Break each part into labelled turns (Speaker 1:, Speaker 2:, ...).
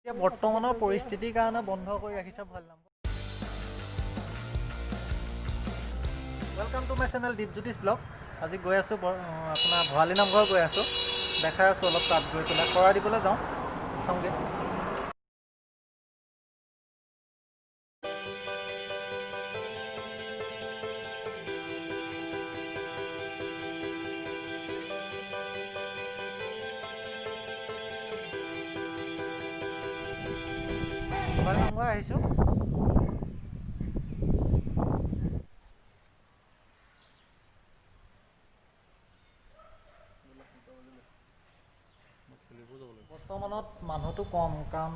Speaker 1: এতিয়া বৰ্তমানৰ পৰিস্থিতিৰ কাৰণে বন্ধ কৰি ৰাখিছে ভাল নাম। Welcome to my channel Deepjyotish blog. আজি গৈ আছোঁ আপোনাৰ ভৰালী নামঘৰ গৈ আছোঁ, দেখাই আছোঁ অলপ তাত গৈ পেলাই শৰাই দিবলৈ যাওঁ চাওঁগৈ। ভৰালী নামঘৰ আহিছোঁ। বৰ্তমানত মানুহটো কম, কাৰণ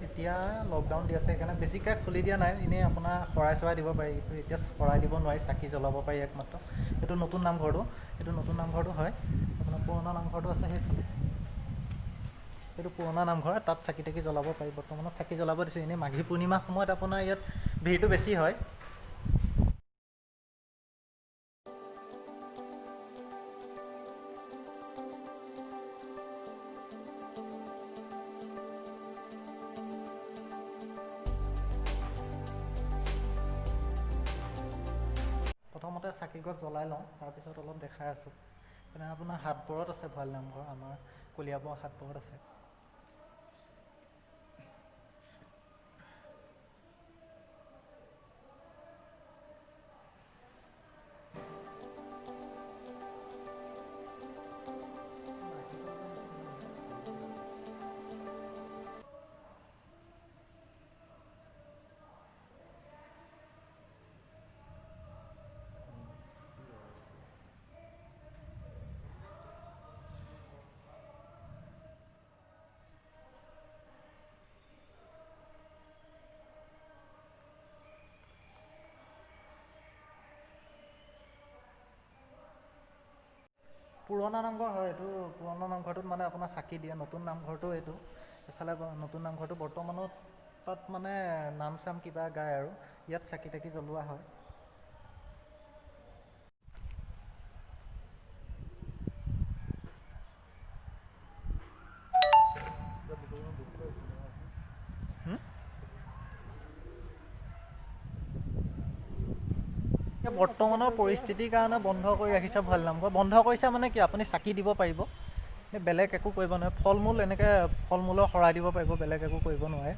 Speaker 1: এতিয়া লকডাউন দি আছে, সেইকাৰণে বেছিকৈ খুলি দিয়া নাই। এনেই আপোনাৰ শৰাই চৰাই দিব পাৰি, কিন্তু এতিয়া শৰাই দিব নোৱাৰি, চাকি জ্বলাব পাৰি একমাত্ৰ। এইটো নতুন নামঘৰটো, হয় আপোনাৰ পুৰণা নামঘৰটো আছে সেইফালে। এইটো পুৰণা নামঘৰ, তাত চাকি তাকি জ্বলাব পাৰি। বৰ্তমানত চাকি জ্বলাব দিছোঁ। এনেই মাঘী পূৰ্ণিমাৰ সময়ত আপোনাৰ ইয়াত ভিৰটো বেছি হয়। প্ৰথমতে চাকি গছ জ্বলাই লওঁ, তাৰপিছত অলপ দেখাই আছোঁ। মানে আপোনাৰ হাটবোৰত আছে ভৰালী নামঘৰ, আমাৰ কলিয়াবৰ হাটবোৰত আছে। পুৰণা নামঘৰ হয় এইটো। পুৰণা নামঘৰটোত মানে আপোনাৰ চাকি দিয়ে। নতুন নামঘৰটো এইটো, এইফালে নতুন নামঘৰটো বৰ্তমানত তাত মানে নাম চাম কিবা গায় আৰু ইয়াত চাকি তাকি জ্বলোৱা হয়। এতিয়া বৰ্তমানৰ পৰিস্থিতিৰ কাৰণে বন্ধ কৰি ৰাখিছে ভৰালী নামঘৰ। বন্ধ কৰিছে মানে কি, আপুনি চাকি দিব পাৰিব, বেলেগ একো কৰিব নোৱাৰে। ফল মূল এনেকৈ ফল মূলৰ শৰাই দিব পাৰিব, বেলেগ একো কৰিব নোৱাৰে।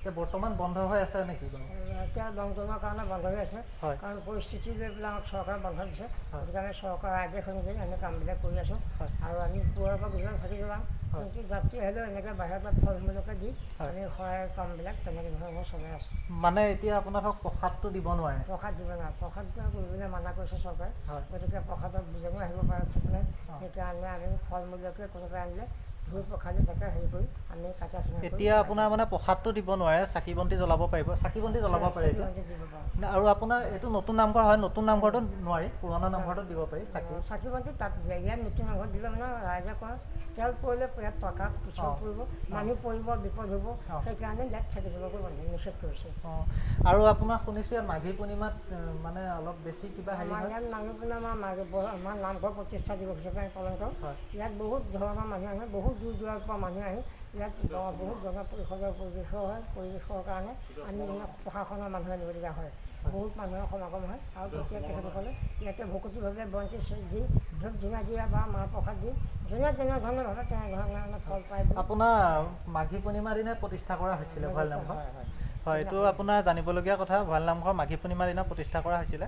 Speaker 1: এতিয়া বৰ্তমান বন্ধ হৈ আছে নেকি বাৰু?
Speaker 2: এতিয়া লকডাউনৰ কাৰণে বন্ধ হৈ আছে,
Speaker 1: হয়,
Speaker 2: কাৰণ পৰিস্থিতি লৈ পেলাই আমাক চৰকাৰে বন্ধ দিছে।
Speaker 1: হয়,
Speaker 2: সেইটো কাৰণে চৰকাৰৰ আদেশ অনুযায়ী আমি কামবিলাক কৰি আছোঁ।
Speaker 1: হয়,
Speaker 2: আৰু আমি পুৱাৰ পৰা গধূলি চাকি জ্বলাম,
Speaker 1: হয়,
Speaker 2: কিন্তু যাত্ৰী আহিলেও এনেকৈ বাহিৰৰ পৰা ফল মূলকে দি
Speaker 1: হয়।
Speaker 2: আমি শৰাই কামবিলাক তেনেকৈ ধৰণৰ চলাই আছোঁ।
Speaker 1: মানে এতিয়া আপোনাৰ ধৰক প্ৰসাদটো দিব নোৱাৰে।
Speaker 2: প্ৰসাদ দিব নোৱাৰে, প্ৰসাদ কৰিবলৈ মানা কৰিছে চৰকাৰে।
Speaker 1: হয়,
Speaker 2: গতিকে প্ৰসাদত বিজাণু আহিব পাৰে ঠিক নাই।
Speaker 1: অঁ।
Speaker 2: সেইকাৰণে আমি ফল মূলকে কোনোবাই আনিলে ধুই পখালি তাকে হেৰি কৰি আমি কাটা চিঙা কৰি
Speaker 1: এতিয়া আপোনাৰ মানে প্ৰসাদটো দিব নোৱাৰে, চাকি বন্তি জ্বলাব পাৰিব, চাকি বন্তি জ্বলাব পাৰে এতিয়া।
Speaker 2: দিব পাৰোঁ।
Speaker 1: আৰু আপোনাৰ এইটো নতুন নামঘৰ হয়, নতুন নামঘৰটোত নোৱাৰি, পুৰণা নামঘৰটোত দিব পাৰি চাকি।
Speaker 2: চাকি বন্তি তাত ইয়াত নতুন নামঘৰত দিলে মানে ৰাইজে কয় তেল পৰিলে ইয়াত প্ৰকাশ পিছল
Speaker 1: অঁ,
Speaker 2: পৰিব,
Speaker 1: অঁ,
Speaker 2: মানুহ পৰিব, বিপদ হ'ব।
Speaker 1: অঁ,
Speaker 2: সেইকাৰণে ইয়াত চাকি জ্বলাব বন্ধ নিষেধ কৰিছে।
Speaker 1: অঁ। আৰু আপোনাৰ শুনিছোঁ ইয়াত মাঘী পূৰ্ণিমাত মানে অলপ বেছি কিবা হেৰি
Speaker 2: আমাৰ
Speaker 1: হয়।
Speaker 2: ইয়াত মাঘী পূৰ্ণিমা আমাৰ নামঘৰ প্ৰতিষ্ঠা দিৱস হিচাপে আমি পালন কৰোঁ।
Speaker 1: হয়,
Speaker 2: ইয়াত বহুত ধৰণৰ মানুহ আহে, বহুত দূৰ দূৰৰ পৰা মানুহ আহি ইয়াত বহুত জন পৰিষদৰ পৰিৱেশো হয়। পৰিৱেশৰ কাৰণে আমি মানে প্ৰশাসনৰ মানুহ আনিবলগীয়া হয়। বহুত মানুহৰ সমাগম হয়, আৰু তেতিয়া তেখেতসকলে ইয়াতে ভকতিভাৱে বন্তি দি ধূপ ধূনা দিয়া বা মাহ প্ৰসাদ দি যোনে যেনেধৰণে ভাবে তেনেধৰণে ফল পায়।
Speaker 1: আপোনাৰ মাঘী পূৰ্ণিমাৰ দিনাই প্ৰতিষ্ঠা কৰা হৈছিলে ভৰালী নামঘৰ। হয়, এইটো আপোনাৰ জানিবলগীয়া কথা। ভৰালী নামঘৰ মাঘী পূৰ্ণিমাৰ দিনা প্ৰতিষ্ঠা কৰা হৈছিলে।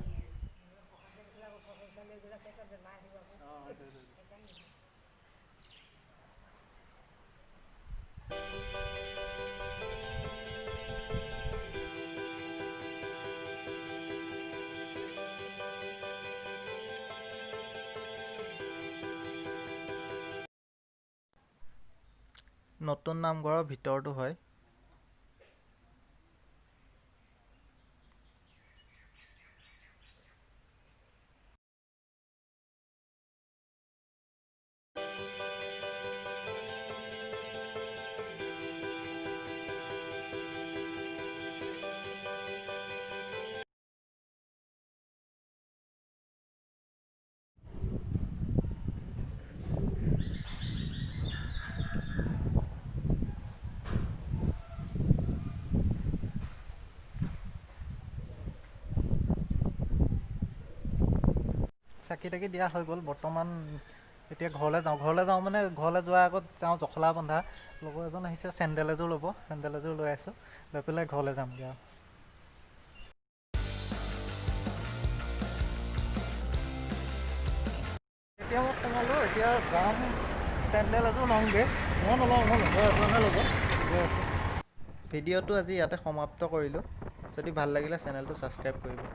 Speaker 1: নতুন নামঘৰৰ ভিতৰটো হয়। চাকি তাকি দিয়া হৈ গ'ল বৰ্তমান। এতিয়া ঘৰলৈ যাওঁ মানে ঘৰলৈ যোৱাৰ আগত যাওঁ জখলা বন্ধা লগৰ এজন আহিছে, চেণ্ডেল এযোৰ ল'ব, চেণ্ডেল এযোৰ লৈ আছোঁ, লৈ পেলাই ঘৰলৈ যামগৈ আৰু। এতিয়া মই সোমালোঁ, এতিয়া যাম চেণ্ডেল এযোৰ লওঁগৈ। মই নলওঁ, মই লগৰ এজনে ল'ব। ভিডিঅ'টো আজি ইয়াতে সমাপ্ত কৰিলোঁ। যদি ভাল লাগিলে চেনেলটো ছাবস্ক্ৰাইব কৰিব।